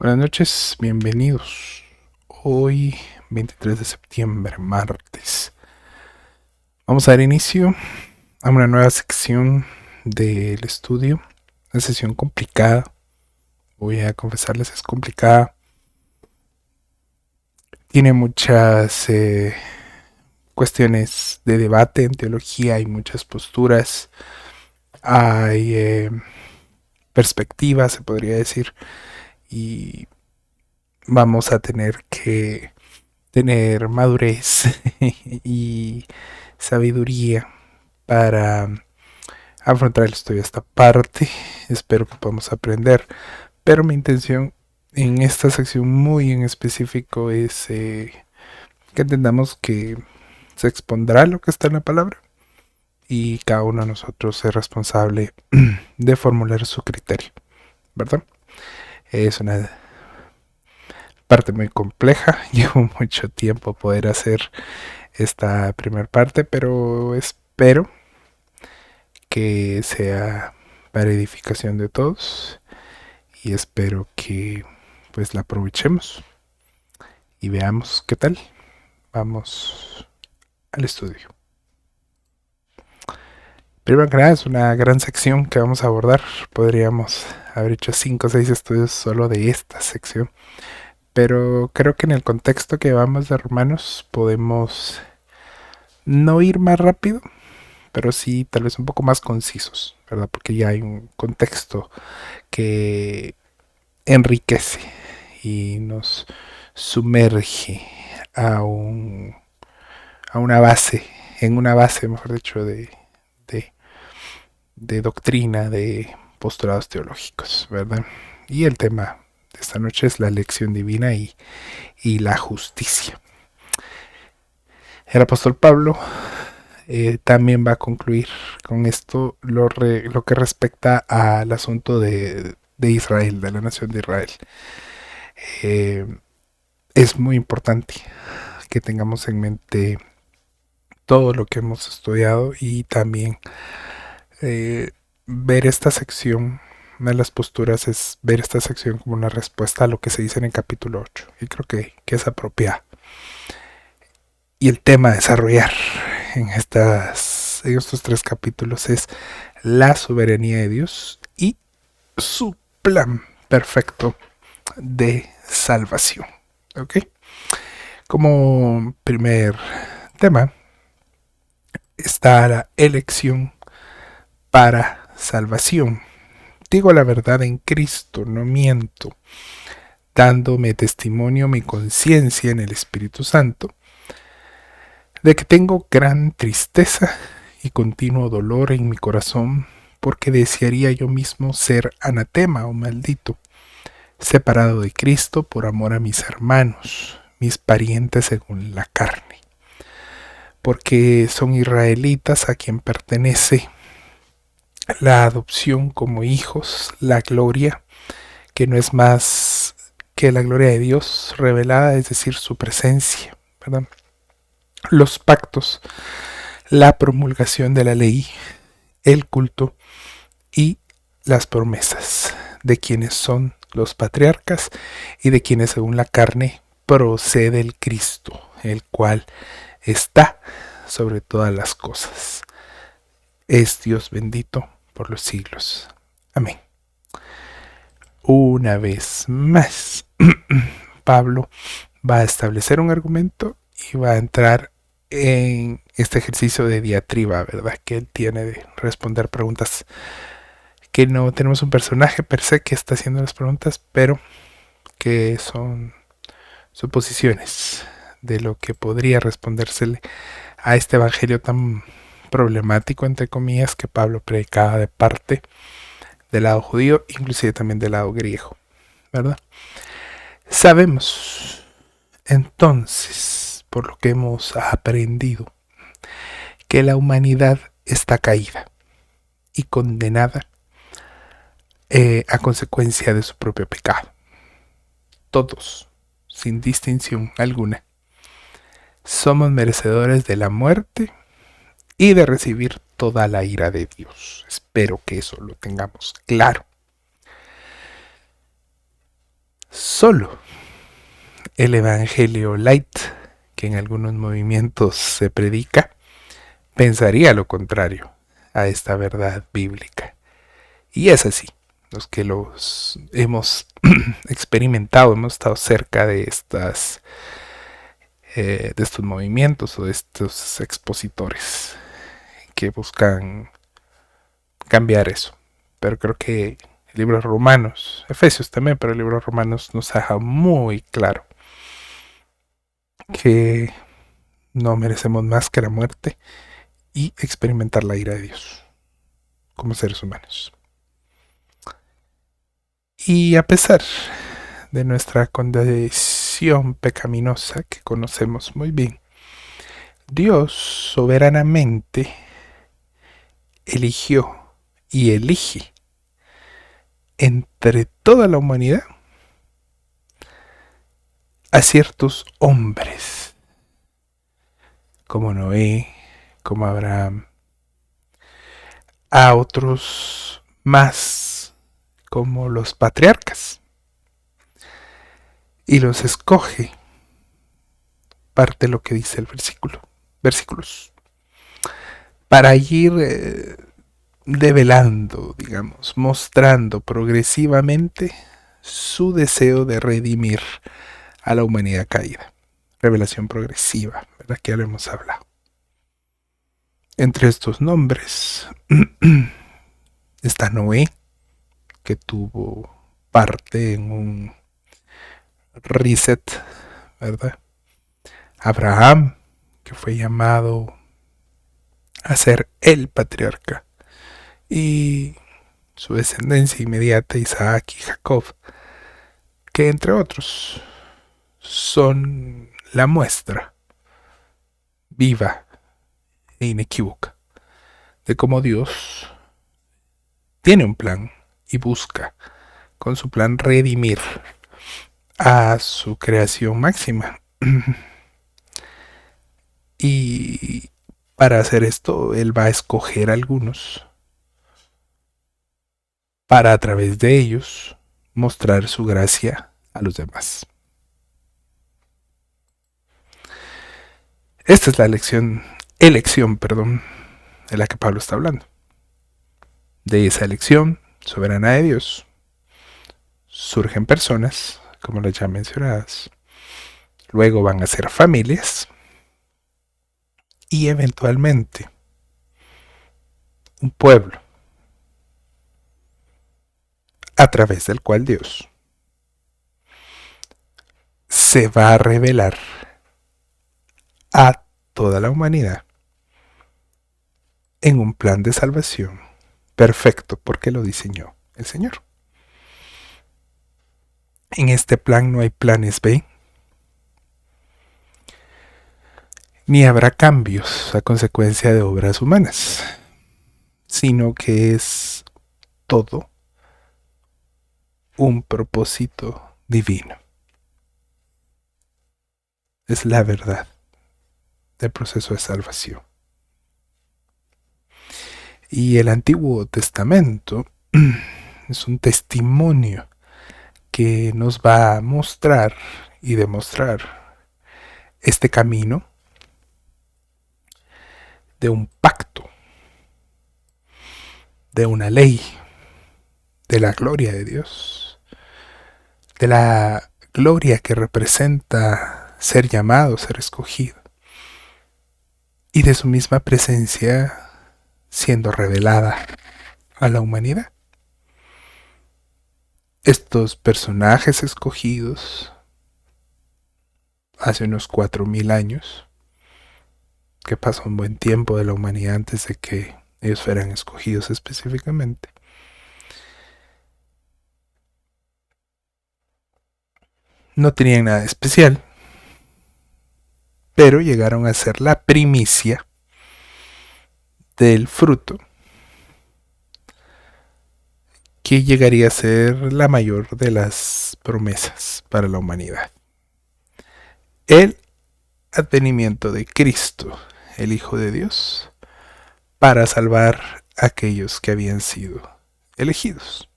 Buenas noches, bienvenidos. Hoy, 23 de septiembre, martes. Vamos a dar inicio a una nueva sección del estudio. Una sesión complicada. Voy a confesarles, es complicada. Tiene muchas cuestiones de debate en teología, hay muchas posturas, hay perspectivas, se podría decir, y vamos a tener que tener madurez y sabiduría para afrontar el estudio de esta parte. Espero que podamos aprender, pero mi intención en esta sección muy en específico es que entendamos que se expondrá lo que está en la palabra y cada uno de nosotros es responsable de formular su criterio, ¿verdad? Es una parte muy compleja, llevo mucho tiempo poder hacer esta primera parte, pero espero que sea para edificación de todos y espero que pues la aprovechemos y veamos qué tal. Vamos al estudio. Primero que nada, es una gran sección que vamos a abordar. Podríamos haber hecho 5 o 6 estudios solo de esta sección, pero creo que en el contexto que vamos de Romanos podemos no ir más rápido, pero sí tal vez un poco más concisos, ¿verdad? Porque ya hay un contexto que enriquece y nos sumerge a, un, a una base, en una base, mejor dicho, de, de doctrina, de postulados teológicos, ¿verdad? Y el tema de esta noche es la elección divina y la justicia. El apóstol Pablo también va a concluir con esto lo que respecta al asunto de Israel, de la nación de Israel. Eh, es muy importante que tengamos en mente todo lo que hemos estudiado y también eh, ver esta sección. Una de las posturas es ver esta sección como una respuesta a lo que se dice en el capítulo 8 y creo que es apropiada. Y el tema a desarrollar en estos 3 capítulos es la soberanía de Dios y su plan perfecto de salvación. ¿Ok? Como primer tema está la elección para salvación. Digo la verdad en Cristo, no miento, dándome testimonio mi conciencia en el Espíritu Santo de que tengo gran tristeza y continuo dolor en mi corazón, porque desearía yo mismo ser anatema o maldito, separado de Cristo por amor a mis hermanos, mis parientes según la carne, porque son israelitas a quien pertenece la adopción como hijos, la gloria, que no es más que la gloria de Dios revelada, es decir, su presencia, ¿verdad? Los pactos, la promulgación de la ley, el culto y las promesas de quienes son los patriarcas y de quienes según la carne procede el Cristo, el cual está sobre todas las cosas. Es Dios bendito por los siglos. Amén. Una vez más, Pablo va a establecer un argumento y va a entrar en este ejercicio de diatriba, ¿verdad? Que él tiene de responder preguntas que no tenemos un personaje per se que está haciendo las preguntas, pero que son suposiciones de lo que podría respondérsele a este evangelio tan problemático, entre comillas, que Pablo predicaba de parte del lado judío, inclusive también del lado griego, ¿verdad? Sabemos entonces, por lo que hemos aprendido, que la humanidad está caída y condenada a consecuencia de su propio pecado. Todos, sin distinción alguna, somos merecedores de la muerte y de recibir toda la ira de Dios. Espero que eso lo tengamos claro. Solo el Evangelio Light, que en algunos movimientos se predica, pensaría lo contrario a esta verdad bíblica. Y es así. Los que los hemos experimentado, hemos estado cerca de de estos movimientos o de estos expositores que buscan cambiar eso. Pero creo que el libro de Romanos, Efesios también, pero el libro de Romanos nos deja muy claro que no merecemos más que la muerte y experimentar la ira de Dios como seres humanos. Y a pesar de nuestra condición pecaminosa que conocemos muy bien, Dios soberanamente eligió y elige entre toda la humanidad a ciertos hombres, como Noé, como Abraham, a otros más, como los patriarcas, y los escoge, parte de lo que dice el versículos, para ir develando, digamos, mostrando progresivamente su deseo de redimir a la humanidad caída. Revelación progresiva, ¿verdad? Que ya lo hemos hablado. Entre estos nombres está Noé, que tuvo parte en un reset, ¿verdad? Abraham, que fue llamado a ser el patriarca, y su descendencia inmediata, Isaac y Jacob, que entre otros son la muestra viva e inequívoca de cómo Dios tiene un plan y busca con su plan redimir a su creación máxima. Y para hacer esto, Él va a escoger a algunos para a través de ellos mostrar su gracia a los demás. Esta es la elección, de la que Pablo está hablando. De esa elección soberana de Dios surgen personas, como las ya mencionadas. Luego van a ser familias y eventualmente un pueblo a través del cual Dios se va a revelar a toda la humanidad en un plan de salvación perfecto porque lo diseñó el Señor. En este plan no hay planes B, ni habrá cambios a consecuencia de obras humanas, sino que es todo un propósito divino. Es la verdad del proceso de salvación. Y el Antiguo Testamento es un testimonio que nos va a mostrar y demostrar este camino de un pacto, de una ley, de la gloria de Dios, de la gloria que representa ser llamado, ser escogido, y de su misma presencia siendo revelada a la humanidad. Estos personajes escogidos hace unos 4000 años, que pasó un buen tiempo de la humanidad antes de que ellos fueran escogidos específicamente, no tenían nada especial, pero llegaron a ser la primicia del fruto que llegaría a ser la mayor de las promesas para la humanidad. El advenimiento de Cristo, el Hijo de Dios, para salvar a aquellos que habían sido elegidos.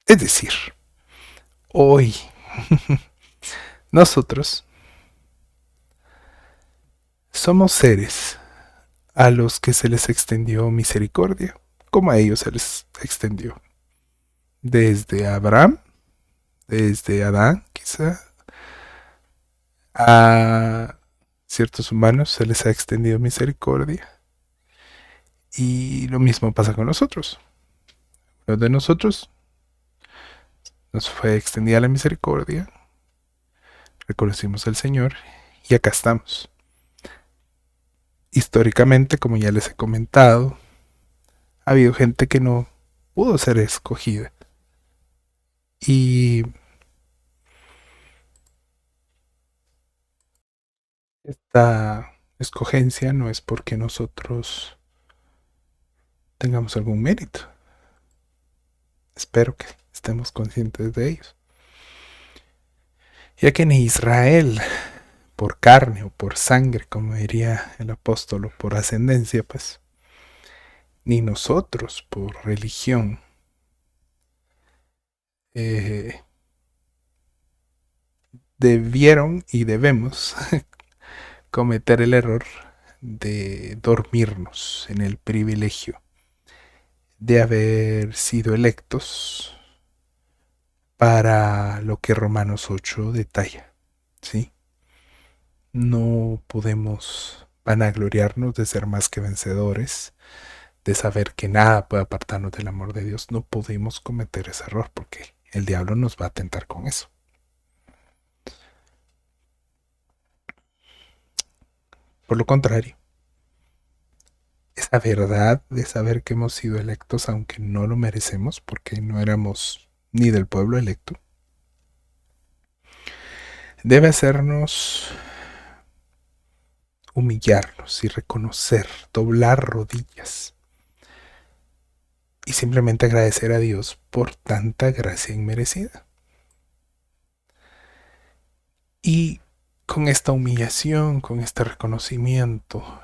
Es decir, hoy nosotros somos seres a los que se les extendió misericordia, como a ellos se les extendió. Desde Abraham, desde Adán, quizá, a ciertos humanos se les ha extendido misericordia. Y lo mismo pasa con nosotros. Los de nosotros nos fue extendida la misericordia, reconocimos al Señor y acá estamos. Históricamente, como ya les he comentado, ha habido gente que no pudo ser escogida. Y esta escogencia no es porque nosotros tengamos algún mérito. Espero que estemos conscientes de ellos. Ya que ni Israel, por carne o por sangre, como diría el apóstol, o por ascendencia, pues, ni nosotros por religión, eh, debieron y debemos cometer el error de dormirnos en el privilegio de haber sido electos para lo que Romanos 8 detalla, ¿sí? No podemos vanagloriarnos de ser más que vencedores, de saber que nada puede apartarnos del amor de Dios. No podemos cometer ese error porque el diablo nos va a tentar con eso. Por lo contrario, esa verdad de saber que hemos sido electos aunque no lo merecemos porque no éramos ni del pueblo electo, debe hacernos humillarnos y reconocer, doblar rodillas y simplemente agradecer a Dios por tanta gracia inmerecida. Y con esta humillación, con este reconocimiento,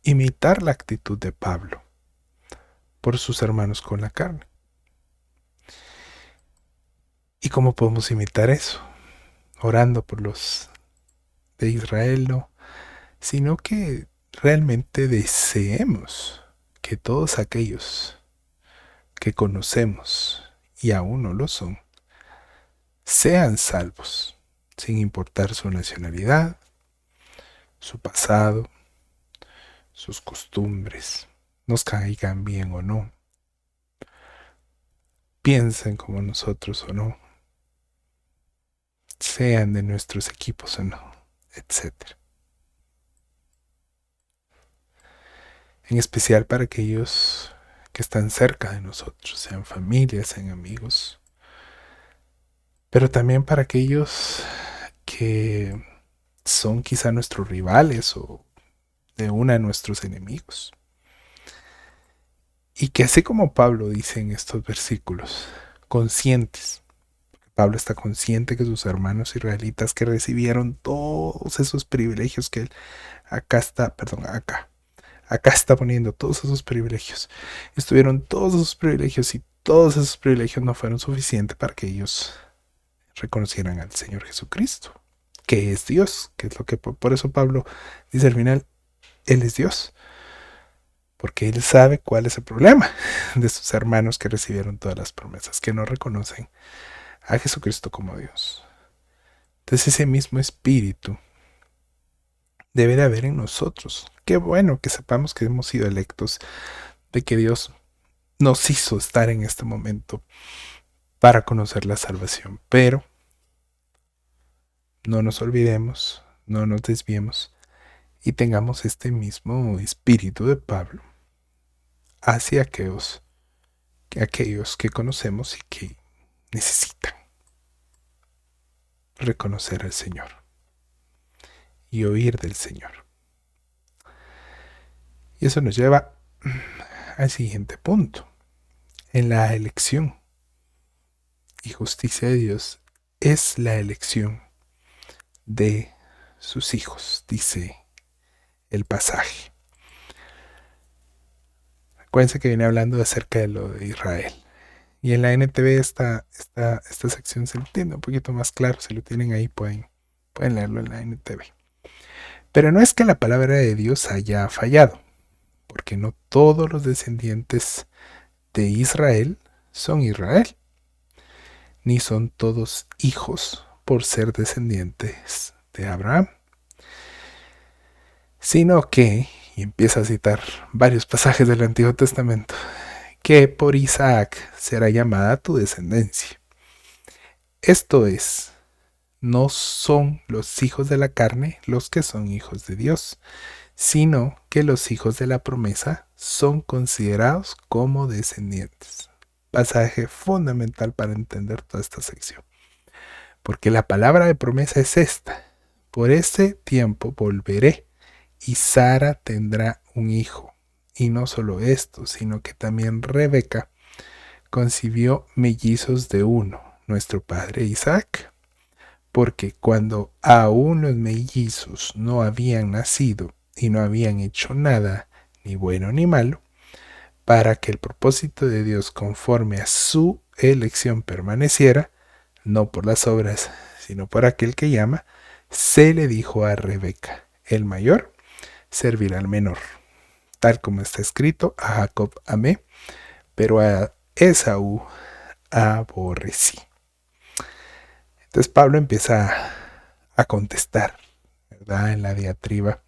imitar la actitud de Pablo por sus hermanos con la carne. ¿Y cómo podemos imitar eso? Orando por los de Israel, no, sino que realmente deseemos que todos aquellos que conocemos y aún no lo son, sean salvos, sin importar su nacionalidad, su pasado, sus costumbres, nos caigan bien o no, piensen como nosotros o no, sean de nuestros equipos o no, etc. En especial para aquellos que están cerca de nosotros, sean familias, sean amigos, pero también para aquellos que son quizá nuestros rivales o de uno de nuestros enemigos. Y que así como Pablo dice en estos versículos, conscientes, Pablo está consciente que sus hermanos israelitas que recibieron todos esos privilegios que él acá está poniendo todos esos privilegios, estuvieron todos esos privilegios y todos esos privilegios no fueron suficientes para que ellos reconocieran al Señor Jesucristo, que es Dios, que es lo que por eso Pablo dice al final, Él es Dios, porque Él sabe cuál es el problema de sus hermanos que recibieron todas las promesas, que no reconocen a Jesucristo como Dios. Entonces ese mismo espíritu debe de haber en nosotros. Qué bueno que sepamos que hemos sido electos, de que Dios nos hizo estar en este momento para conocer la salvación, pero no nos olvidemos, no nos desviemos y tengamos este mismo espíritu de Pablo hacia aquellos que conocemos y que necesitan reconocer al Señor y oír del Señor. Y eso nos lleva al siguiente punto. En la elección y justicia de Dios es la elección de sus hijos, dice el pasaje. Acuérdense que viene hablando acerca de lo de Israel. Y en la NTV esta sección se entiende un poquito más claro. Si lo tienen ahí, pueden leerlo en la NTV. Pero no es que la palabra de Dios haya fallado, porque no todos los descendientes de Israel son Israel, ni son todos hijos por ser descendientes de Abraham, sino que, y empieza a citar varios pasajes del Antiguo Testamento, que por Isaac será llamada tu descendencia. Esto es, no son los hijos de la carne los que son hijos de Dios, sino que los hijos de la promesa son considerados como descendientes. Pasaje fundamental para entender toda esta sección. Porque la palabra de promesa es esta. Por ese tiempo volveré y Sara tendrá un hijo. Y no solo esto, sino que también Rebeca concibió mellizos de uno, nuestro padre Isaac. Porque cuando aún los mellizos no habían nacido y no habían hecho nada, ni bueno ni malo, para que el propósito de Dios conforme a su elección permaneciera, no por las obras, sino por aquel que llama, se le dijo a Rebeca, el mayor servirá al menor. Tal como está escrito, a Jacob amé, pero a Esaú aborrecí. Entonces Pablo empieza a contestar, ¿verdad? En la diatriba,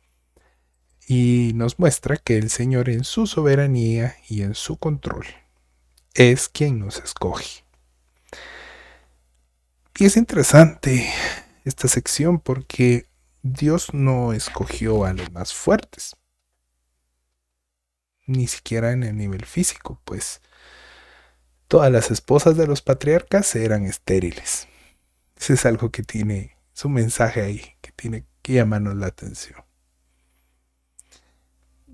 y nos muestra que el Señor en su soberanía y en su control es quien nos escoge. Y es interesante esta sección porque Dios no escogió a los más fuertes, ni siquiera en el nivel físico, pues todas las esposas de los patriarcas eran estériles. Ese es algo que tiene su mensaje ahí, que tiene que llamarnos la atención.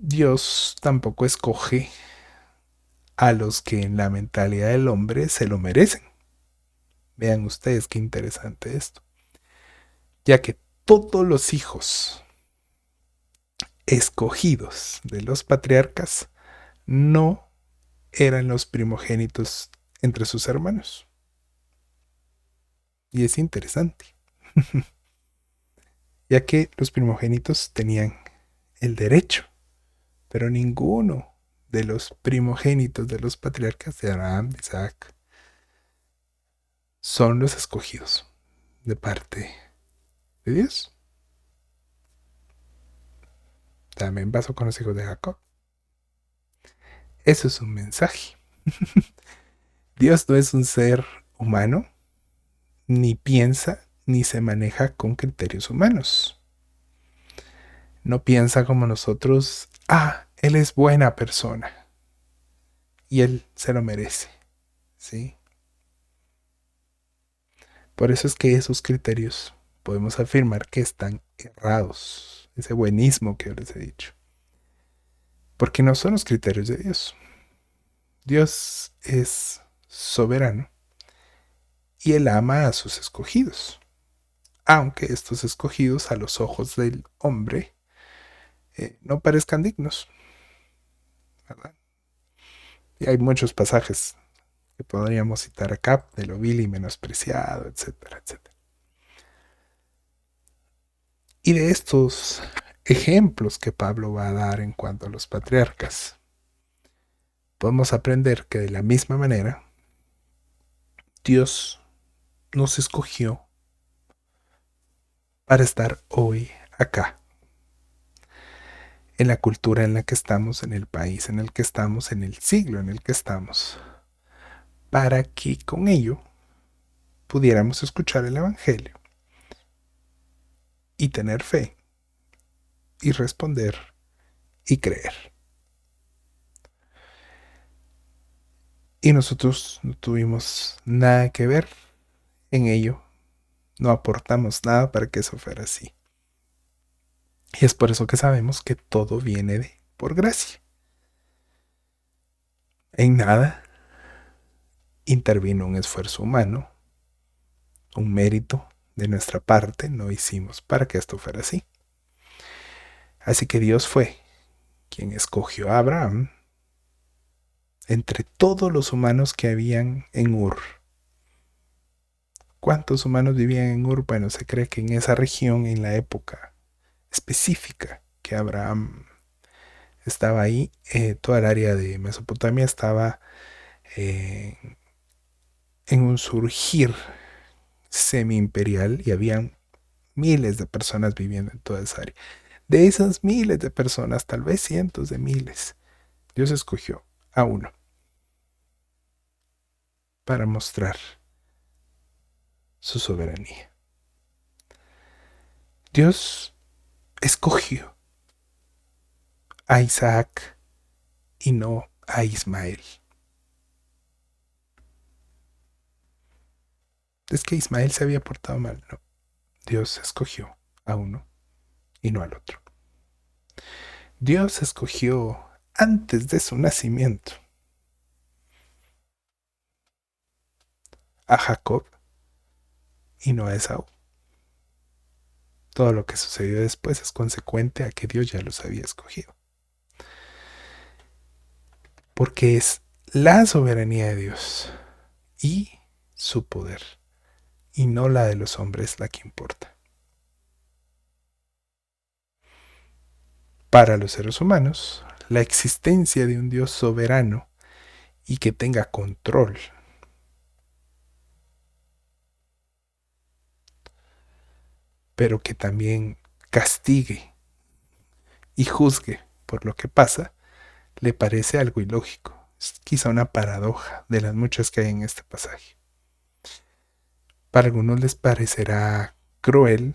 Dios tampoco escoge a los que en la mentalidad del hombre se lo merecen. Vean ustedes qué interesante esto. Ya que todos los hijos escogidos de los patriarcas no eran los primogénitos entre sus hermanos. Y es interesante, ya que los primogénitos tenían el derecho, pero ninguno de los primogénitos de los patriarcas de Abraham, de Isaac, son los escogidos de parte de Dios. También pasó con los hijos de Jacob. Eso es un mensaje. Dios no es un ser humano, ni piensa, ni se maneja con criterios humanos. No piensa como nosotros, él es buena persona y él se lo merece, ¿sí? Por eso es que esos criterios podemos afirmar que están errados, ese buenismo que yo les he dicho, porque no son los criterios de Dios. Dios es soberano y él ama a sus escogidos, aunque estos escogidos a los ojos del hombre no parezcan dignos, ¿verdad? Y hay muchos pasajes que podríamos citar acá, de lo vil y menospreciado, etcétera, etcétera. Y de estos ejemplos que Pablo va a dar en cuanto a los patriarcas, podemos aprender que de la misma manera, Dios nos escogió para estar hoy acá, en la cultura en la que estamos, en el país en el que estamos, en el siglo en el que estamos, para que con ello pudiéramos escuchar el Evangelio y tener fe y responder y creer. Y nosotros no tuvimos nada que ver en ello, no aportamos nada para que eso fuera así. Y es por eso que sabemos que todo viene por gracia. En nada intervino un esfuerzo humano, un mérito de nuestra parte, no hicimos para que esto fuera así. Así que Dios fue quien escogió a Abraham entre todos los humanos que habían en Ur. ¿Cuántos humanos vivían en Ur? Bueno, se cree que en esa región, en la época específica que Abraham estaba ahí, toda el área de Mesopotamia estaba eh, en un surgir semi-imperial y habían miles de personas viviendo en toda esa área. De esas miles de personas, tal vez cientos de miles, Dios escogió a uno para mostrar su soberanía. Dios escogió a Isaac y no a Ismael. Es que Ismael se había portado mal, no. Dios escogió a uno y no al otro. Dios escogió antes de su nacimiento a Jacob y no a Esaú. Todo lo que sucedió después es consecuente a que Dios ya los había escogido. Porque es la soberanía de Dios y su poder, y no la de los hombres la que importa. Para los seres humanos, la existencia de un Dios soberano y que tenga control, pero que también castigue y juzgue por lo que pasa, le parece algo ilógico. Es quizá una paradoja de las muchas que hay en este pasaje. Para algunos les parecerá cruel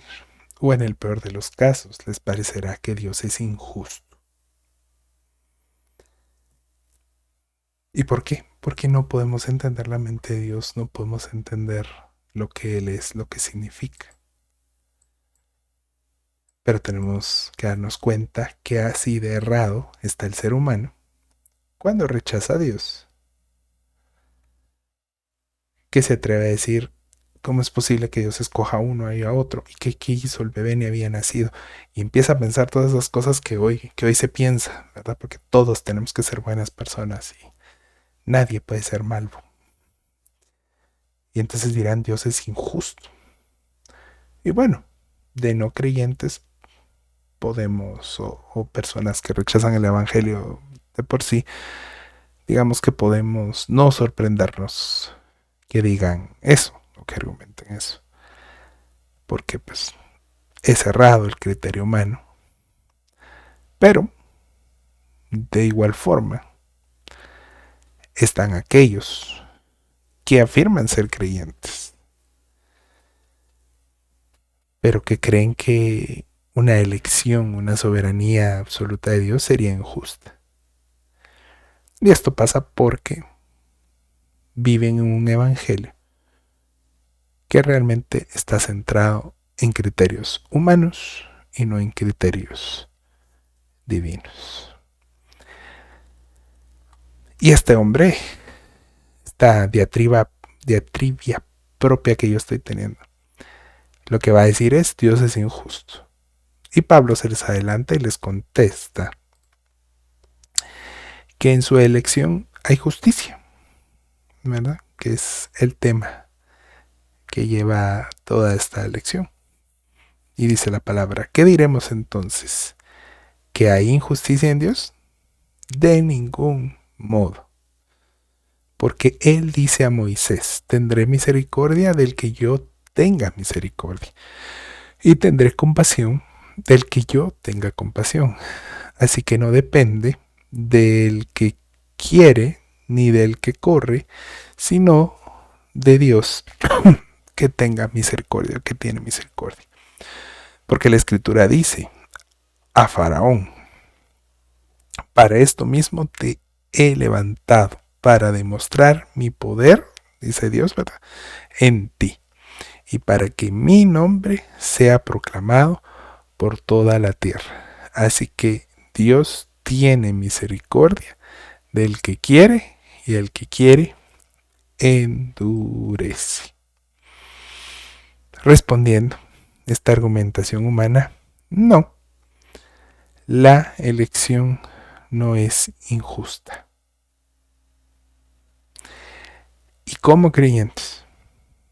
o en el peor de los casos les parecerá que Dios es injusto. ¿Y por qué? Porque no podemos entender la mente de Dios, no podemos entender lo que Él es, lo que significa. Pero tenemos que darnos cuenta que así de errado está el ser humano cuando rechaza a Dios, que se atreve a decir, ¿cómo es posible que Dios escoja a uno y a otro? ¿Y qué hizo el bebé ni había nacido? Y empieza a pensar todas esas cosas que hoy se piensa, ¿verdad? Porque todos tenemos que ser buenas personas y nadie puede ser malo. Y entonces dirán, Dios es injusto. Y bueno, de no creyentes podemos, o personas que rechazan el Evangelio de por sí, digamos que podemos no sorprendernos que digan eso, o que argumenten eso. Porque pues es errado el criterio humano. Pero, de igual forma, están aquellos que afirman ser creyentes, pero que creen que una elección, una soberanía absoluta de Dios sería injusta. Y esto pasa porque viven en un evangelio que realmente está centrado en criterios humanos y no en criterios divinos. Y este hombre, esta diatribia propia que yo estoy teniendo, lo que va a decir es Dios es injusto. Y Pablo se les adelanta y les contesta que en su elección hay justicia, ¿verdad? Que es el tema que lleva toda esta elección. Y dice la palabra, ¿qué diremos entonces? ¿Que hay injusticia en Dios? De ningún modo. Porque Él dice a Moisés, tendré misericordia del que yo tenga misericordia. Y tendré compasión del que yo tenga compasión. Así que no depende del que quiere ni del que corre, sino de Dios que tenga misericordia, que tiene misericordia. Porque la Escritura dice a Faraón, para esto mismo te he levantado, para demostrar mi poder, dice Dios, ¿verdad?, en ti, y para que mi nombre sea proclamado por toda la tierra. Así que Dios tiene misericordia del que quiere y el que quiere endurece. Respondiendo esta argumentación humana, no, la elección no es injusta. Y como creyentes,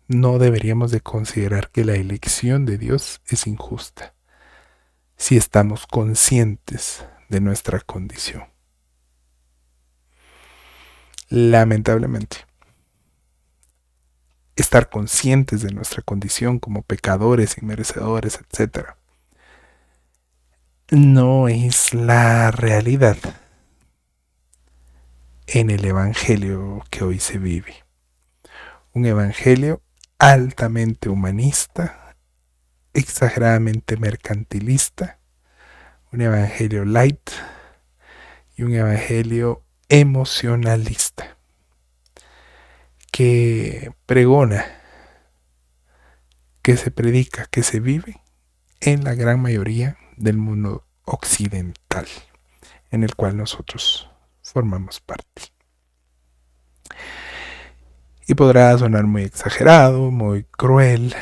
no deberíamos de considerar que la elección de Dios es injusta, si estamos conscientes de nuestra condición. Lamentablemente, estar conscientes de nuestra condición como pecadores, inmerecedores, etc., no es la realidad en el evangelio que hoy se vive. Un evangelio altamente humanista, exageradamente mercantilista, un evangelio light y un evangelio emocionalista que pregona, que se predica, que se vive en la gran mayoría del mundo occidental, en el cual nosotros formamos parte. Y podrá sonar muy exagerado, muy cruel,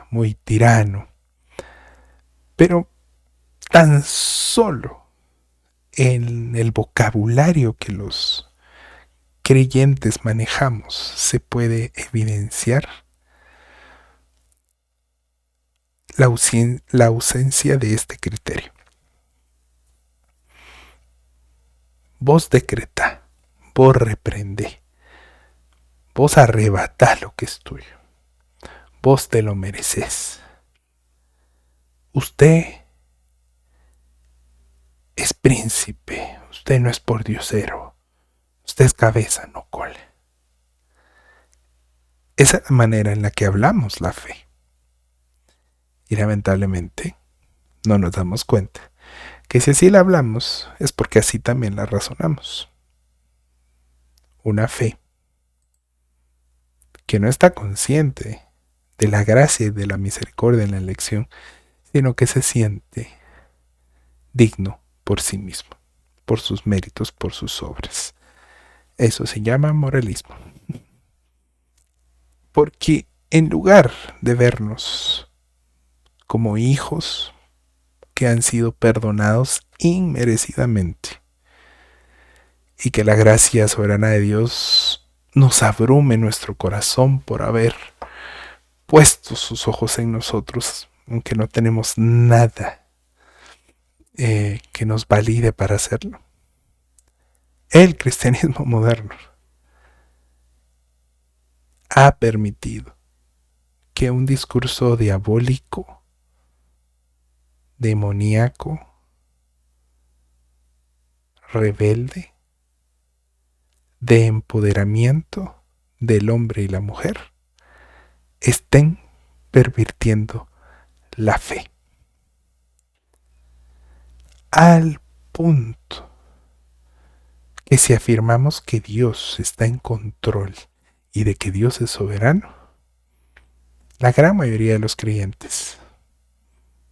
muy tirano, pero tan solo en el vocabulario que los creyentes manejamos se puede evidenciar la ausencia de este criterio. Vos decretá, vos reprendé, vos arrebatá lo que es tuyo, vos te lo mereces. Usted es príncipe, usted no es pordiosero, usted es cabeza, no cola. Esa es la manera en la que hablamos la fe. Y lamentablemente no nos damos cuenta que si así la hablamos es porque así también la razonamos. Una fe que no está consciente de la gracia y de la misericordia en la elección, sino que se siente digno por sí mismo, por sus méritos, por sus obras. Eso se llama moralismo. Porque en lugar de vernos como hijos que han sido perdonados inmerecidamente y que la gracia soberana de Dios nos abrume nuestro corazón por haber puesto sus ojos en nosotros, aunque no tenemos nada que nos valide para hacerlo. El cristianismo moderno ha permitido que un discurso diabólico, demoníaco, rebelde, de empoderamiento del hombre y la mujer, estén pervirtiendo la fe. Al punto que si afirmamos que Dios está en control y de que Dios es soberano, la gran mayoría de los creyentes,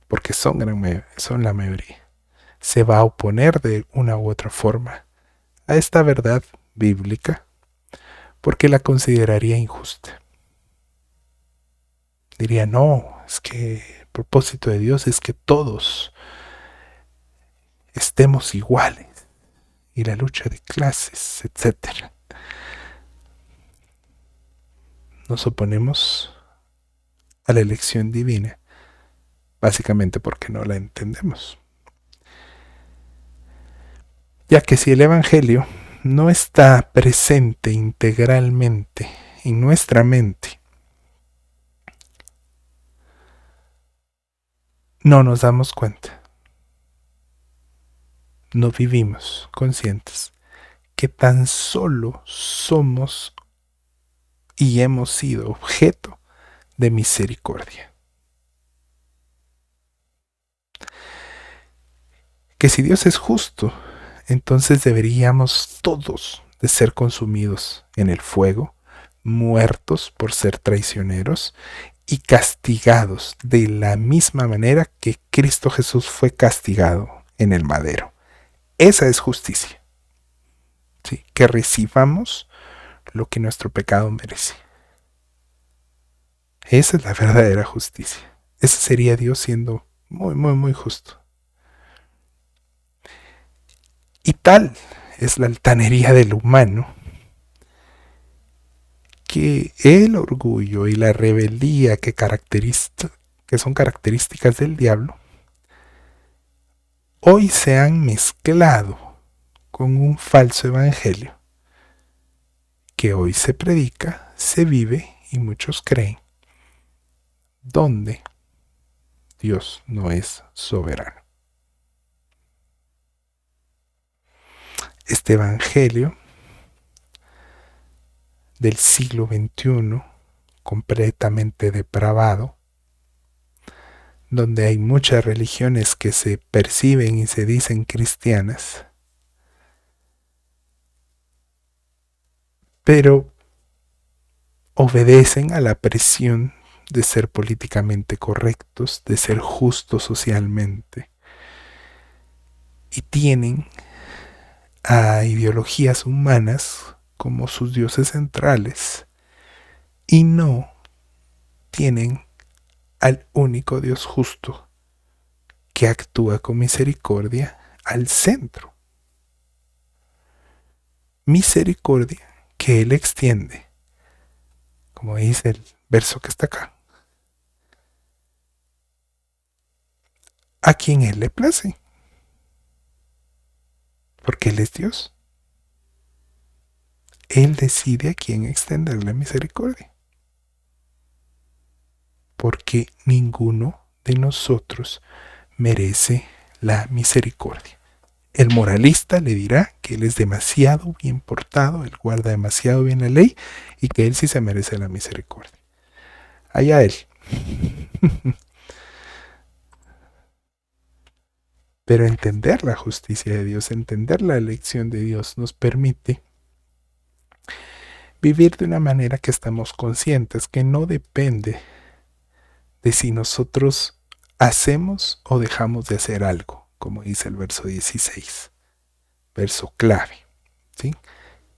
porque son la mayoría, se va a oponer de una u otra forma a esta verdad bíblica porque la consideraría injusta. Diría, no, es que el propósito de Dios es que todos estemos iguales y la lucha de clases, etc. Nos oponemos a la elección divina básicamente porque no la entendemos. Ya que si el Evangelio no está presente integralmente en nuestra mente, no nos damos cuenta, no vivimos conscientes que tan solo somos y hemos sido objeto de misericordia. Que si Dios es justo, entonces deberíamos todos de ser consumidos en el fuego, muertos por ser traicioneros y castigados de la misma manera que Cristo Jesús fue castigado en el madero. Esa es justicia. ¿Sí? Que recibamos lo que nuestro pecado merece. Esa es la verdadera justicia. Ese sería Dios siendo muy, muy, muy justo. Y tal es la altanería del humano que el orgullo y la rebeldía que son características del diablo, hoy se han mezclado con un falso evangelio que hoy se predica, se vive y muchos creen, donde Dios no es soberano. Este evangelio del siglo XXI, completamente depravado, donde hay muchas religiones que se perciben y se dicen cristianas, pero obedecen a la presión de ser políticamente correctos, de ser justos socialmente, y tienen a ideologías humanas como sus dioses centrales, y no tienen al único Dios justo que actúa con misericordia al centro. Misericordia que Él extiende, como dice el verso que está acá, a quien Él le place, porque Él es Dios. Él decide a quién extender la misericordia, porque ninguno de nosotros merece la misericordia. El moralista le dirá que él es demasiado bien portado, él guarda demasiado bien la ley y que él sí se merece la misericordia. Allá él. Pero entender la justicia de Dios, entender la elección de Dios nos permite vivir de una manera que estamos conscientes, que no depende de si nosotros hacemos o dejamos de hacer algo, como dice el verso 16, verso clave, ¿sí?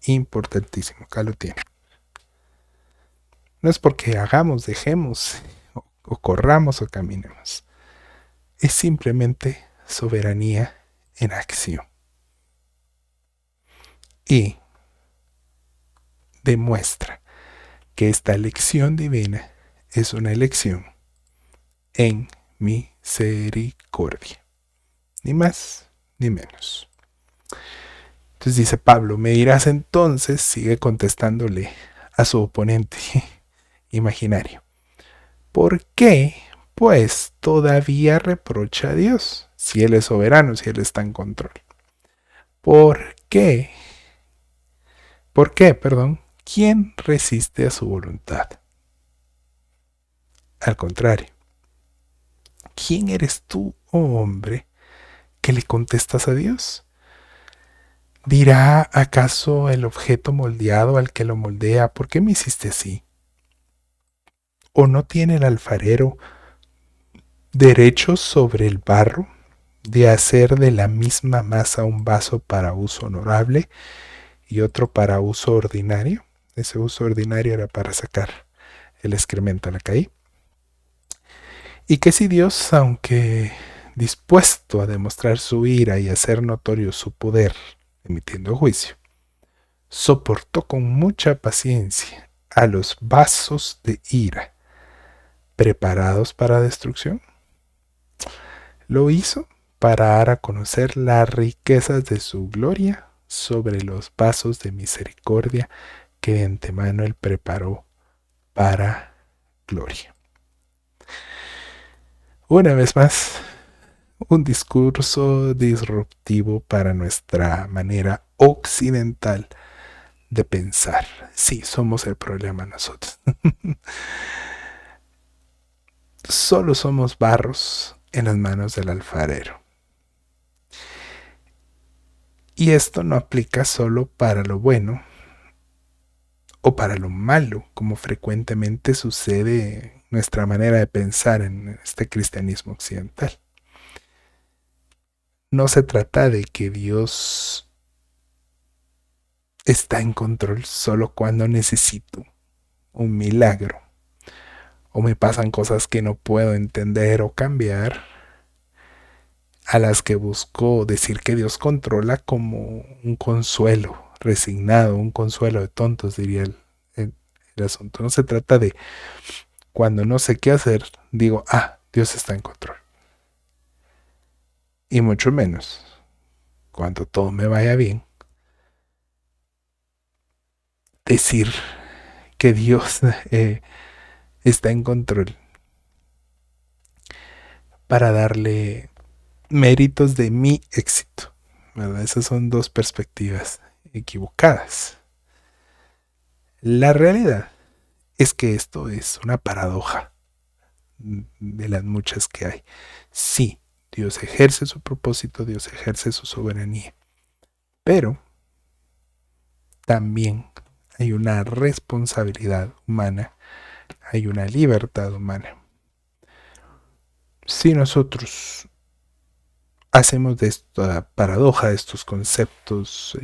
Importantísimo, acá lo tiene. No es porque hagamos, dejemos, o corramos o caminemos. Es simplemente soberanía en acción. Y demuestra que esta elección divina es una elección en misericordia. Ni más ni menos. Entonces dice Pablo, me dirás entonces, sigue contestándole a su oponente imaginario. ¿Por qué, pues, todavía reprocha a Dios? Si Él es soberano, si Él está en control. ¿Por qué? ¿Por qué, perdón? ¿Quién resiste a su voluntad? Al contrario. ¿Quién eres tú, oh hombre, que le contestas a Dios? ¿Dirá acaso el objeto moldeado al que lo moldea, ¿por qué me hiciste así? ¿O no tiene el alfarero derecho sobre el barro de hacer de la misma masa un vaso para uso honorable y otro para uso ordinario? Ese uso ordinario era para sacar el excremento a la calle. Y que si Dios, aunque dispuesto a demostrar su ira y hacer notorio su poder, emitiendo juicio, soportó con mucha paciencia a los vasos de ira preparados para destrucción, lo hizo para dar a conocer las riquezas de su gloria sobre los vasos de misericordia que de antemano él preparó para gloria. Una vez más, un discurso disruptivo para nuestra manera occidental de pensar. Sí, somos el problema nosotros. Solo somos barros en las manos del alfarero. Y esto no aplica solo para lo bueno o para lo malo, como frecuentemente sucede en nuestra manera de pensar en este cristianismo occidental. No se trata de que Dios está en control solo cuando necesito un milagro o me pasan cosas que no puedo entender o cambiar, a las que busco decir que Dios controla como un consuelo resignado, un consuelo de tontos, diría el el asunto. No se trata de cuando no sé qué hacer, digo, Dios está en control. Y mucho menos cuando todo me vaya bien, decir que Dios está en control para darle méritos de mi éxito, ¿verdad? Esas son dos perspectivas equivocadas. La realidad es que esto es una paradoja de las muchas que hay. Sí, Dios ejerce su propósito, Dios ejerce su soberanía, pero también hay una responsabilidad humana, hay una libertad humana. Si nosotros hacemos de esta paradoja, de estos conceptos,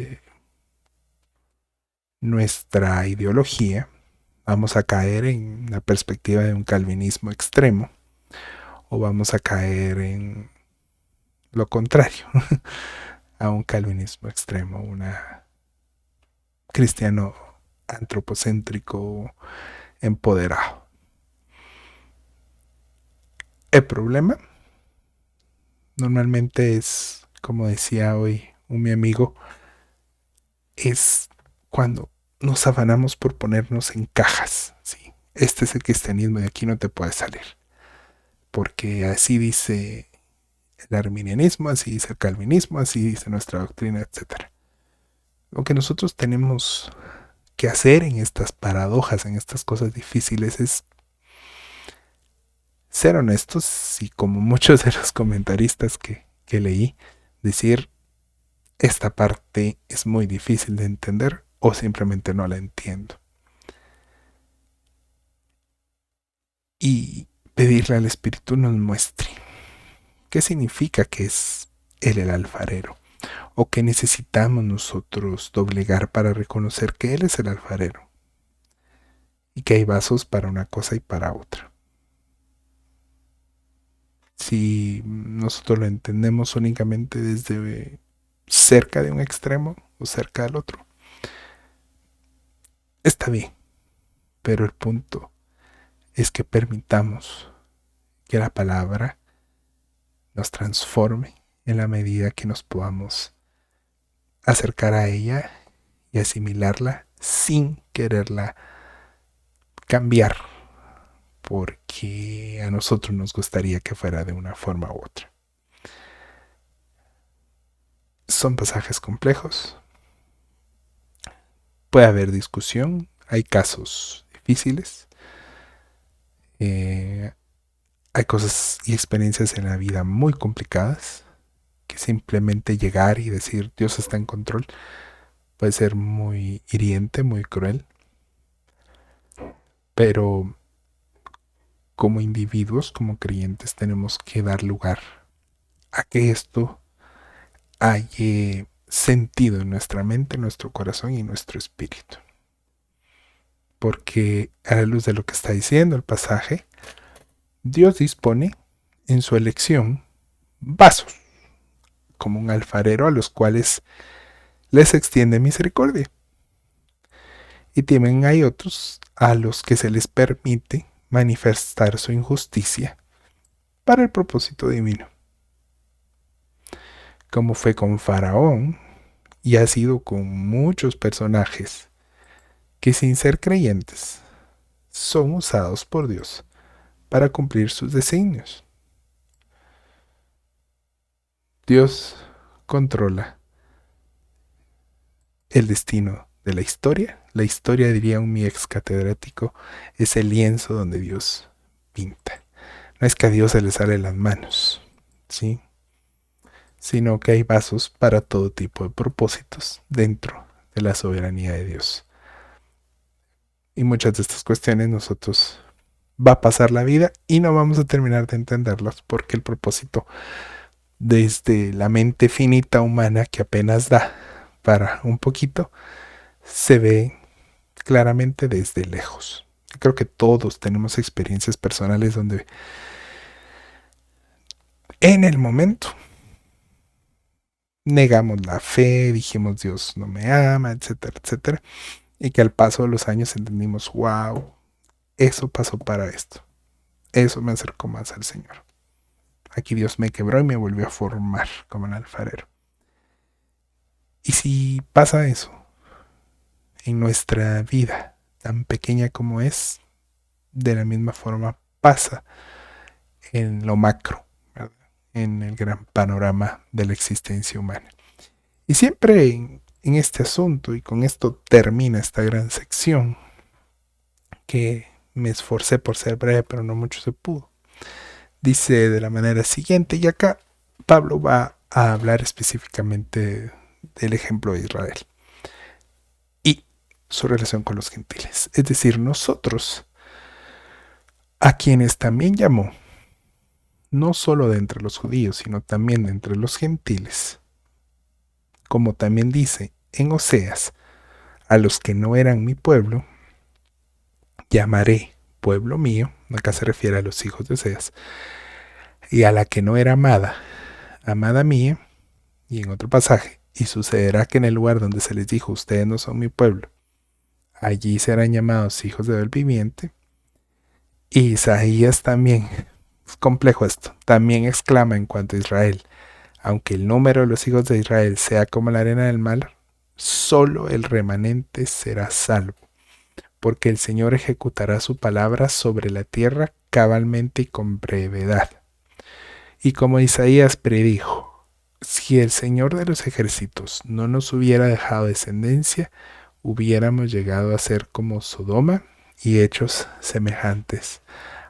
nuestra ideología, vamos a caer en la perspectiva de un calvinismo extremo o vamos a caer en lo contrario, a un calvinismo extremo, una cristiano antropocéntrico empoderado. El problema normalmente es, como decía hoy mi amigo, es cuando nos afanamos por ponernos en cajas. ¿Sí? Este es el cristianismo y de aquí no te puedes salir. Porque así dice el arminianismo, así dice el calvinismo, así dice nuestra doctrina, etc. Lo que nosotros tenemos que hacer en estas paradojas, en estas cosas difíciles, es ser honestos y como muchos de los comentaristas que leí, decir, esta parte es muy difícil de entender o simplemente no la entiendo. Y pedirle al Espíritu nos muestre qué significa que es Él el alfarero o qué necesitamos nosotros doblegar para reconocer que Él es el alfarero y que hay vasos para una cosa y para otra. Si nosotros lo entendemos únicamente desde cerca de un extremo o cerca del otro, está bien, pero el punto es que permitamos que la palabra nos transforme en la medida que nos podamos acercar a ella y asimilarla sin quererla cambiar, porque a nosotros nos gustaría que fuera de una forma u otra. Son pasajes complejos, puede haber discusión, hay casos difíciles, hay cosas y experiencias en la vida muy complicadas que simplemente llegar y decir Dios está en control puede ser muy hiriente, muy cruel, pero como individuos, como creyentes, tenemos que dar lugar a que esto haya sentido en nuestra mente, nuestro corazón y nuestro espíritu. Porque a la luz de lo que está diciendo el pasaje, Dios dispone en su elección vasos, como un alfarero a los cuales les extiende misericordia. Y también hay otros a los que se les permite manifestar su injusticia para el propósito divino. Como fue con Faraón y ha sido con muchos personajes que sin ser creyentes son usados por Dios para cumplir sus designios. Dios controla el destino de la historia. La historia, diría un mi ex catedrático, es el lienzo donde Dios pinta. No es que a Dios se le sale las manos, ¿sí? Sino que hay vasos para todo tipo de propósitos dentro de la soberanía de Dios. Y muchas de estas cuestiones nosotros va a pasar la vida y no vamos a terminar de entenderlas porque el propósito desde la mente finita humana que apenas da para un poquito se ve claramente desde lejos. Creo que todos tenemos experiencias personales donde en el momento negamos la fe, dijimos Dios no me ama, etcétera, etcétera. Y que al paso de los años entendimos, wow, eso pasó para esto. Eso me acercó más al Señor. Aquí Dios me quebró y me volvió a formar como el alfarero. Y si pasa eso en nuestra vida, tan pequeña como es, de la misma forma pasa en lo macro, ¿verdad? En el gran panorama de la existencia humana. Y siempre en este asunto, y con esto termina esta gran sección, que me esforcé por ser breve, pero no mucho se pudo. Dice de la manera siguiente, y acá Pablo va a hablar específicamente del ejemplo de Israel y su relación con los gentiles. Es decir, nosotros, a quienes también llamó, no solo de entre los judíos, sino también de entre los gentiles, como también dice en Oseas, a los que no eran mi pueblo, llamaré pueblo mío, acá se refiere a los hijos de Oseas, y a la que no era amada, amada mía, y en otro pasaje, y sucederá que en el lugar donde se les dijo, ustedes no son mi pueblo, allí serán llamados hijos del viviente. Y Isaías también, es complejo esto, también exclama en cuanto a Israel, aunque el número de los hijos de Israel sea como la arena del mar, solo el remanente será salvo, porque el Señor ejecutará su palabra sobre la tierra cabalmente y con brevedad. Y como Isaías predijo, si el Señor de los ejércitos no nos hubiera dejado descendencia, hubiéramos llegado a ser como Sodoma y hechos semejantes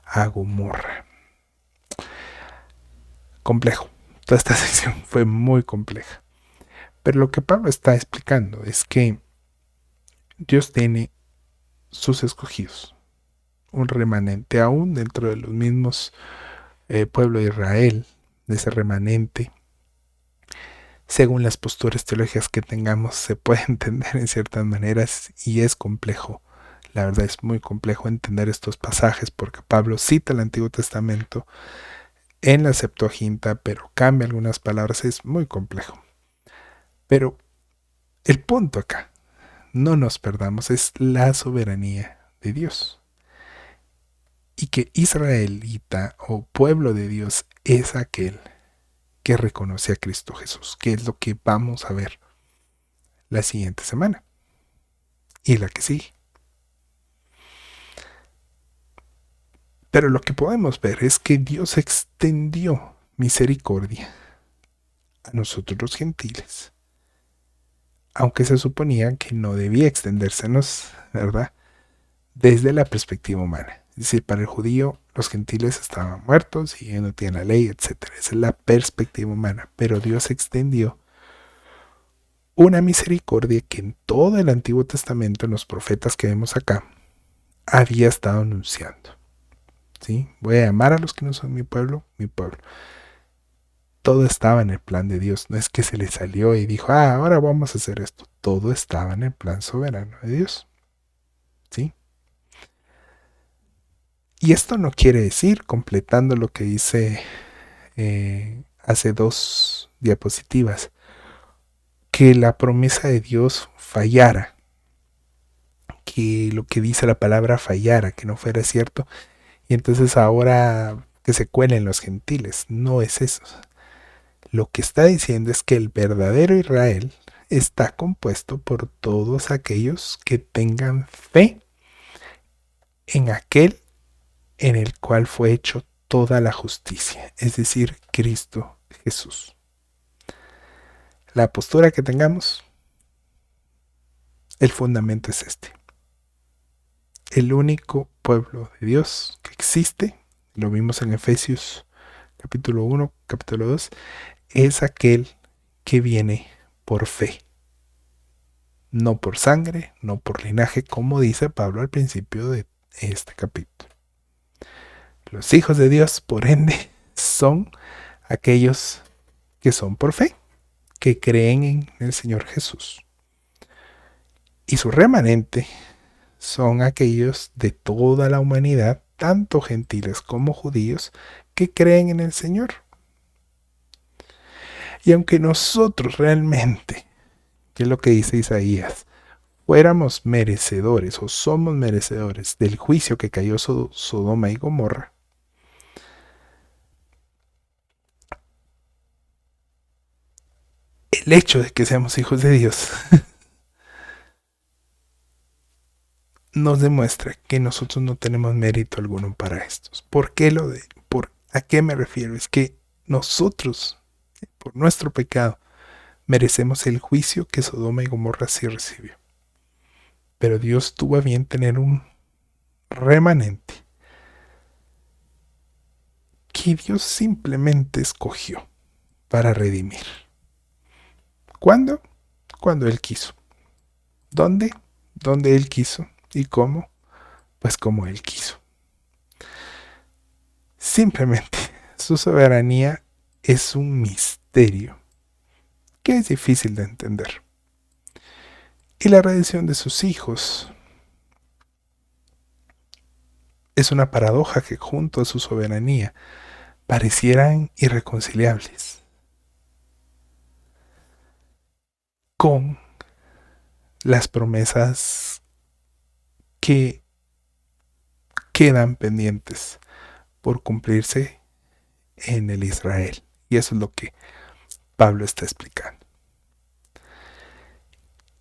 a Gomorra. Complejo. Toda esta sección fue muy compleja. Pero lo que Pablo está explicando es que Dios tiene sus escogidos, un remanente aún dentro de los mismos pueblo de Israel, de ese remanente. Según las posturas teológicas que tengamos, se puede entender en ciertas maneras y es complejo. La verdad es muy complejo entender estos pasajes porque Pablo cita el Antiguo Testamento en la Septuaginta, pero cambia algunas palabras, es muy complejo. Pero el punto acá, no nos perdamos, es la soberanía de Dios. Y que israelita o pueblo de Dios es aquel que reconoce a Cristo Jesús, que es lo que vamos a ver la siguiente semana y la que sigue. Pero lo que podemos ver es que Dios extendió misericordia a nosotros los gentiles, aunque se suponía que no debía extendérsenos, ¿verdad? Desde la perspectiva humana. Es decir, para el judío los gentiles estaban muertos y no tienen la ley, etc. Esa es la perspectiva humana. Pero Dios extendió una misericordia que en todo el Antiguo Testamento, en los profetas que vemos acá, había estado anunciando. ¿Sí? Voy a llamar a los que no son mi pueblo, mi pueblo. Todo estaba en el plan de Dios. No es que se le salió y dijo, ahora vamos a hacer esto. Todo estaba en el plan soberano de Dios. ¿Sí? Y esto no quiere decir, completando lo que dice hace 2 diapositivas, que la promesa de Dios fallara, que lo que dice la palabra fallara, que no fuera cierto, y entonces ahora que se cuelen los gentiles. No es eso. Lo que está diciendo es que el verdadero Israel está compuesto por todos aquellos que tengan fe en aquel en el cual fue hecho toda la justicia, es decir, Cristo Jesús. La postura que tengamos, el fundamento es este. El único pueblo de Dios que existe, lo vimos en Efesios capítulo 1, capítulo 2, es aquel que viene por fe. No por sangre, no por linaje, como dice Pablo al principio de este capítulo. Los hijos de Dios, por ende, son aquellos que son por fe, que creen en el Señor Jesús. Y su remanente son aquellos de toda la humanidad, tanto gentiles como judíos, que creen en el Señor. Y aunque nosotros realmente, que es lo que dice Isaías, fuéramos merecedores o somos merecedores del juicio que cayó Sodoma y Gomorra, el hecho de que seamos hijos de Dios nos demuestra que nosotros no tenemos mérito alguno para estos. ¿Por qué a qué me refiero? Es que nosotros, por nuestro pecado, merecemos el juicio que Sodoma y Gomorra sí recibió. Pero Dios tuvo a bien tener un remanente que Dios simplemente escogió para redimir. ¿Cuándo? Cuando Él quiso. ¿Dónde? Donde Él quiso. ¿Y cómo? Pues como Él quiso. Simplemente su soberanía es un misterio que es difícil de entender. Y la redención de sus hijos es una paradoja que junto a su soberanía parecieran irreconciliables con las promesas que quedan pendientes por cumplirse en el Israel. Y eso es lo que Pablo está explicando.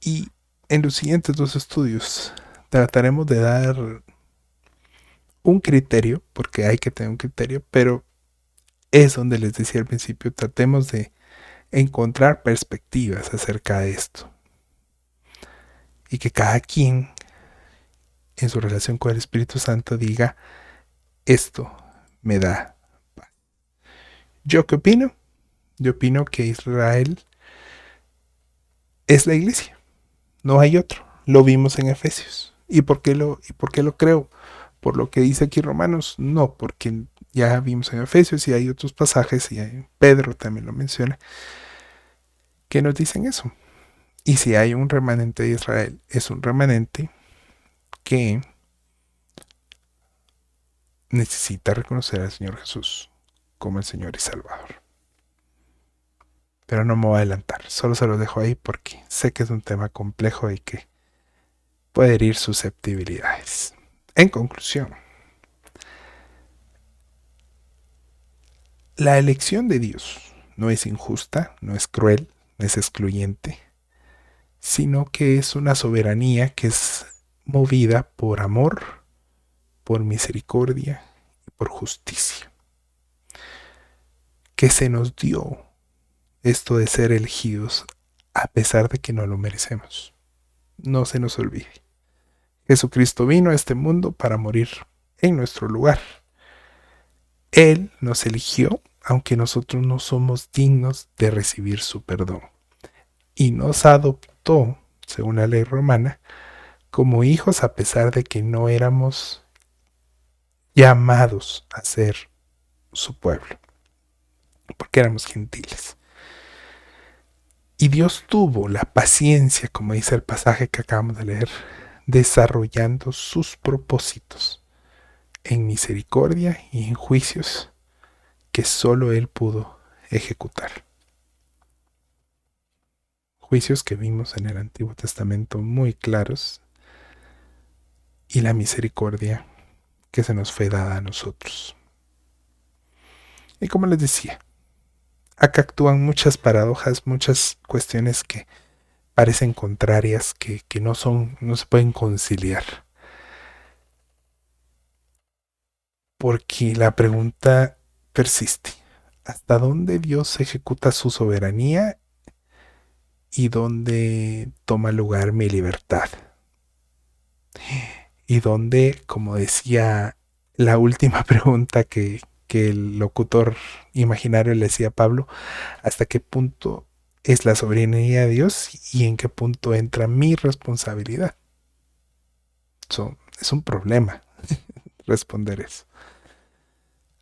Y en los siguientes dos estudios trataremos de dar un criterio, porque hay que tener un criterio, pero es donde les decía al principio, tratemos de encontrar perspectivas acerca de esto. Y que cada quien en su relación con el Espíritu Santo diga, esto me da paz. ¿Yo qué opino? Yo opino que Israel es la iglesia. No hay otro. Lo vimos en Efesios. ¿Y por qué lo creo? ¿Por lo que dice aquí Romanos? No, porque ya vimos en Efesios y hay otros pasajes, y Pedro también lo menciona, que nos dicen eso. Y si hay un remanente de Israel, es un remanente que necesita reconocer al Señor Jesús como el Señor y Salvador. Pero no me voy a adelantar, solo se lo dejo ahí porque sé que es un tema complejo y que puede herir susceptibilidades. En conclusión, la elección de Dios no es injusta, no es cruel, no es excluyente, sino que es una soberanía que es movida por amor, por misericordia y por justicia. Que se nos dio esto de ser elegidos a pesar de que no lo merecemos. No se nos olvide. Jesucristo vino a este mundo para morir en nuestro lugar. Él nos eligió, aunque nosotros no somos dignos de recibir su perdón. Y nos adoptó, según la ley romana, como hijos a pesar de que no éramos llamados a ser su pueblo, porque éramos gentiles. Y Dios tuvo la paciencia, como dice el pasaje que acabamos de leer, desarrollando sus propósitos en misericordia y en juicios que solo Él pudo ejecutar. Juicios que vimos en el Antiguo Testamento muy claros, y la misericordia que se nos fue dada a nosotros. Y como les decía, acá actúan muchas paradojas, muchas cuestiones que parecen contrarias, que no se pueden conciliar. Porque la pregunta persiste. ¿Hasta dónde Dios ejecuta su soberanía y dónde toma lugar mi libertad? Y dónde, como decía la última pregunta que el locutor imaginario le decía a Pablo, ¿hasta qué punto es la soberanía de Dios y en qué punto entra mi responsabilidad? Es un problema responder eso.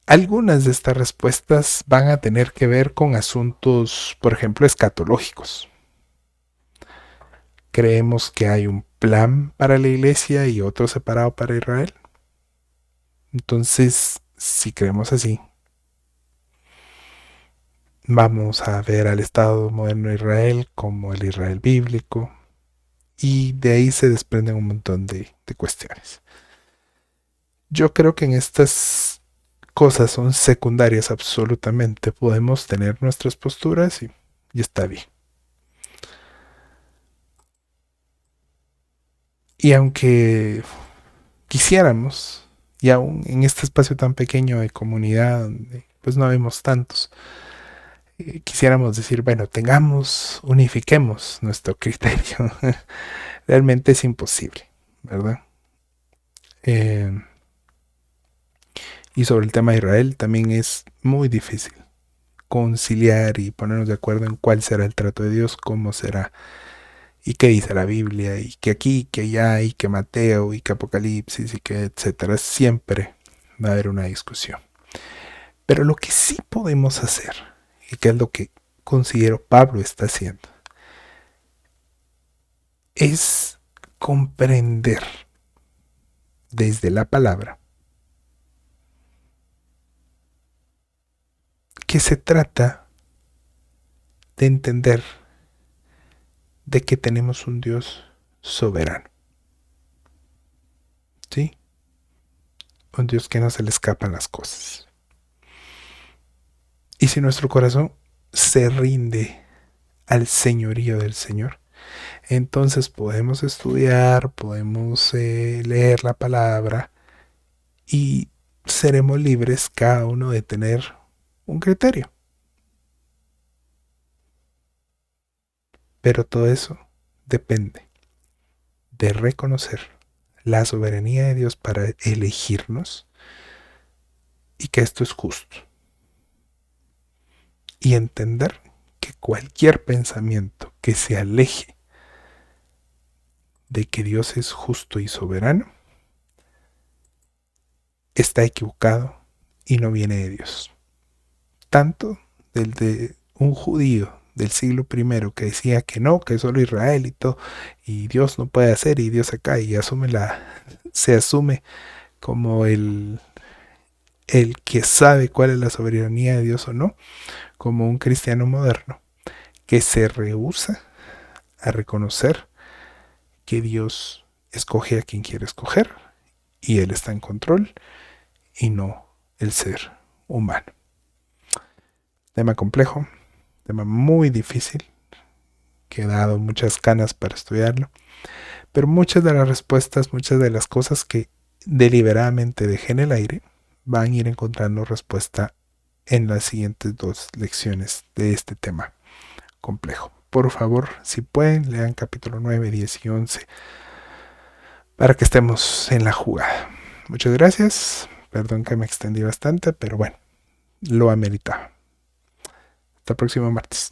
Algunas de estas respuestas van a tener que ver con asuntos, por ejemplo, escatológicos. Creemos que hay un plan para la iglesia y otro separado para Israel. Entonces, si creemos así, vamos a ver al Estado moderno de Israel como el Israel bíblico, Y de ahí se desprenden un montón de cuestiones. Yo creo que en estas cosas son secundarias absolutamente. Podemos tener nuestras posturas y está bien. Y aunque quisiéramos, y aún en este espacio tan pequeño de comunidad, donde pues no vemos tantos, quisiéramos decir, bueno, unifiquemos nuestro criterio. Realmente es imposible, ¿verdad? Eh, y sobre el tema de Israel también es muy difícil conciliar y ponernos de acuerdo en cuál será el trato de Dios, cómo será, y qué dice la Biblia, y que aquí, que allá, y que Mateo, y que Apocalipsis, y que etcétera. Siempre va a haber una discusión. Pero lo que sí podemos hacer, y que es lo que considero Pablo está haciendo, es comprender desde la palabra que se trata de entender de que tenemos un Dios soberano, ¿sí? Un Dios que no se le escapan las cosas. Y si nuestro corazón se rinde al señorío del Señor, entonces podemos estudiar, podemos leer la palabra y seremos libres cada uno de tener un criterio. Pero todo eso depende de reconocer la soberanía de Dios para elegirnos y que esto es justo. Y entender que cualquier pensamiento que se aleje de que Dios es justo y soberano está equivocado y no viene de Dios. Tanto del de un judío del siglo I que decía que no, que solo Israel y todo, y Dios no puede hacer, y Dios acá, y se asume como el que sabe cuál es la soberanía de Dios o no, como un cristiano moderno, que se rehúsa a reconocer que Dios escoge a quien quiere escoger, y Él está en control, y no el ser humano. Tema complejo, tema muy difícil, que he dado muchas canas para estudiarlo, pero muchas de las respuestas, muchas de las cosas que deliberadamente dejé en el aire, van a ir encontrando respuesta en las siguientes 2 lecciones de este tema complejo. Por favor, si pueden, lean capítulo 9, 10 y 11 para que estemos en la jugada. Muchas gracias. Perdón que me extendí bastante, pero bueno, lo ameritaba. Hasta el próximo martes.